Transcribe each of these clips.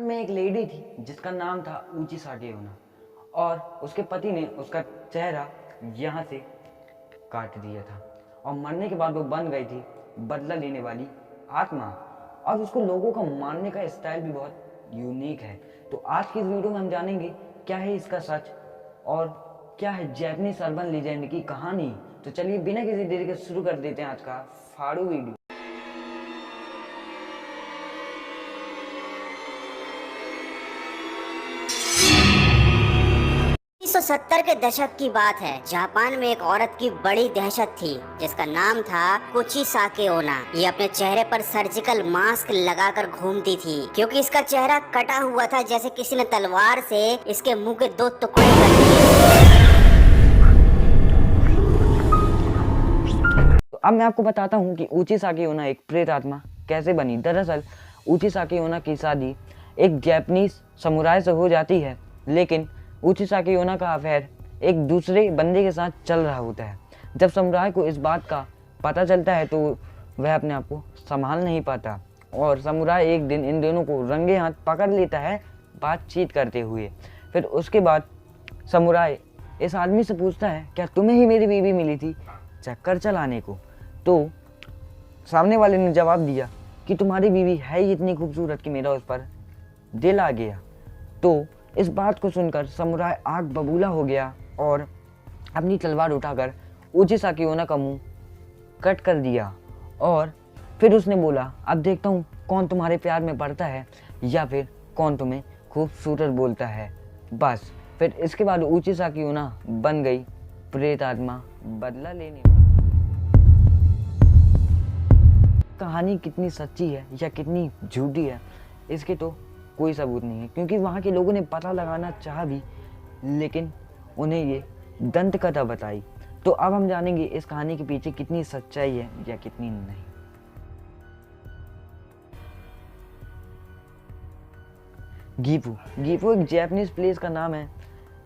में एक लेडी थी जिसका नाम था ऊची साकेओना और उसके पति ने उसका चेहरा यहाँ से काट दिया था और मरने के बाद वो बन गई थी बदला लेने वाली आत्मा। और उसको लोगों का मारने का स्टाइल भी बहुत यूनिक है। तो आज की इस वीडियो में हम जानेंगे क्या है इसका सच और क्या है जैपनीज अर्बन लीजेंड की कहानी। तो चलिए बिना किसी देरी के शुरू कर देते हैं आज का फाड़ू वीडियो। 1970 के दशक की बात है। जापान में एक औरत की बड़ी दहशत थी जिसका नाम था कोची साकेओना। ये अपने चेहरे पर सर्जिकल मास्क लगाकर घूमती थी क्योंकि इसका चेहरा कटा हुआ था जैसे किसी ने तलवार से इसके मुंह के 2 टुकड़े कर दिए। तो अब मैं आपको बताता हूँ कि ऊची साकेओना एक प्रेत आत्मा कैसे बनी। दरअसल ऊची साकेओना की शादी एक जापानीज समुराय से हो जाती है, लेकिन ऊची साकेओना का अफेयर एक दूसरे बंदे के साथ चल रहा होता है। जब समुराय को इस बात का पता चलता है तो वह अपने आप को संभाल नहीं पाता और समुराय एक दिन इन दोनों को रंगे हाथ पकड़ लेता है बातचीत करते हुए। फिर उसके बाद समुराय इस आदमी से पूछता है, क्या तुम्हें ही मेरी बीवी मिली थी चक्कर चलाने को? तो सामने वाले ने जवाब दिया कि तुम्हारी बीवी है ही इतनी खूबसूरत कि मेरा उस पर दिल आ गया। तो इस बात को सुनकर समुराय आग बबूला हो गया और अपनी तलवार उठाकर ऊची साकेओना का मुंह कट कर दिया। और फिर उसने बोला, अब देखता हूँ कौन तुम्हारे प्यार में पड़ता है या फिर कौन तुम्हें खूबसूरत बोलता है। बस फिर इसके बाद ऊची साकेओना बन गई प्रेत आत्मा बदला लेने। कहानी कितनी सच्ची है या कितनी झूठी है इसके तो कोई सबूत नहीं है, क्योंकि वहाँ के लोगों ने पता लगाना चाहा भी लेकिन उन्हें ये दंत कथा बताई। तो अब हम जानेंगे इस कहानी के पीछे कितनी सच्चाई है या कितनी नहीं। गीफू गीफू एक जापानीज प्लेस का नाम है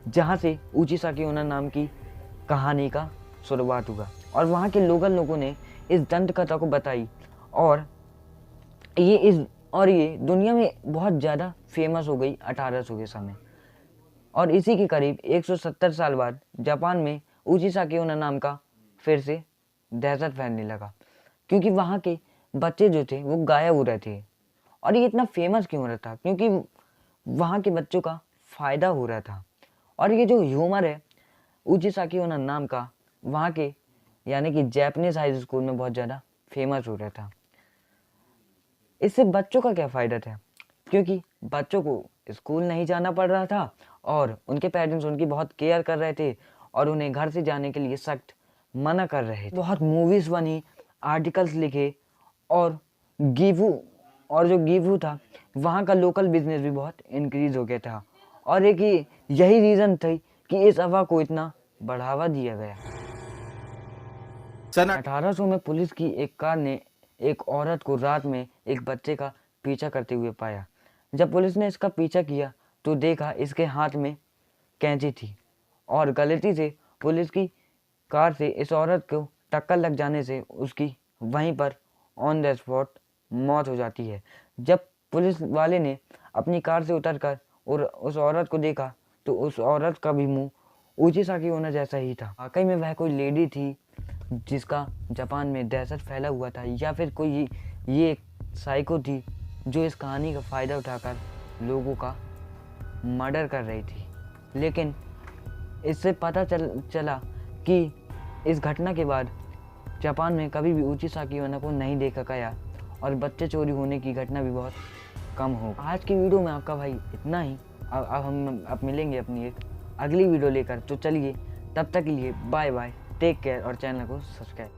जहाँ से ऊची साकेओना नाम की कहानी का शुरुआत हुआ और वहाँ के लोकल लोगों ने इस दंत कथा को बताई और ये दुनिया में बहुत ज़्यादा फेमस हो गई 1800 के समय। और इसी के करीब 170 साल बाद जापान में ऊची साकेओना नाम का फिर से दहशत फैलने लगा, क्योंकि वहाँ के बच्चे जो थे वो गायब हो रहे थे। और ये इतना फेमस क्यों हो रहा था? क्योंकि वहाँ के बच्चों का फ़ायदा हो रहा था। और ये जो ह्यूमर है ऊची साकेओना नाम का वहाँ के यानी कि जापानीज हाई स्कूल में बहुत ज़्यादा फेमस हो रहा था। इससे बच्चों का क्या फ़ायदा था? क्योंकि बच्चों को स्कूल नहीं जाना पड़ रहा था और उनके पेरेंट्स उनकी बहुत केयर कर रहे थे और उन्हें घर से जाने के लिए सख्त मना कर रहे थे। बहुत मूवीज़ बनी, आर्टिकल्स लिखे और जो गीवू था वहाँ का लोकल बिजनेस भी बहुत इंक्रीज हो गया था। और एक यही रीज़न थी कि इस अफवाह को इतना बढ़ावा दिया गया। सन 1800 में पुलिस की एक कार ने एक औरत को रात में एक बच्चे का पीछा करते हुए पाया। जब पुलिस ने इसका पीछा किया तो देखा इसके हाथ में कैंची थी और गलती से पुलिस की कार से इस औरत को टक्कर लग जाने से उसकी वहीं पर ऑन द स्पॉट मौत हो जाती है। जब पुलिस वाले ने अपनी कार से उतरकर और उस औरत को देखा तो उस औरत का भी मुंह ऊची साकेओना जैसा ही था। वाकई में वह कोई लेडी थी जिसका जापान में दहशत फैला हुआ था या फिर कोई ये एक साइको थी जो इस कहानी का फ़ायदा उठाकर लोगों का मर्डर कर रही थी। लेकिन इससे पता चला कि इस घटना के बाद जापान में कभी भी ऊची साकेओना को नहीं देखा गया और बच्चे चोरी होने की घटना भी बहुत कम हो। आज की वीडियो में आपका भाई इतना ही। अब हम मिलेंगे अपनी एक अगली वीडियो लेकर। तो चलिए तब तक के लिए बाय बाय, टेक केयर और चैनल को सब्सक्राइब।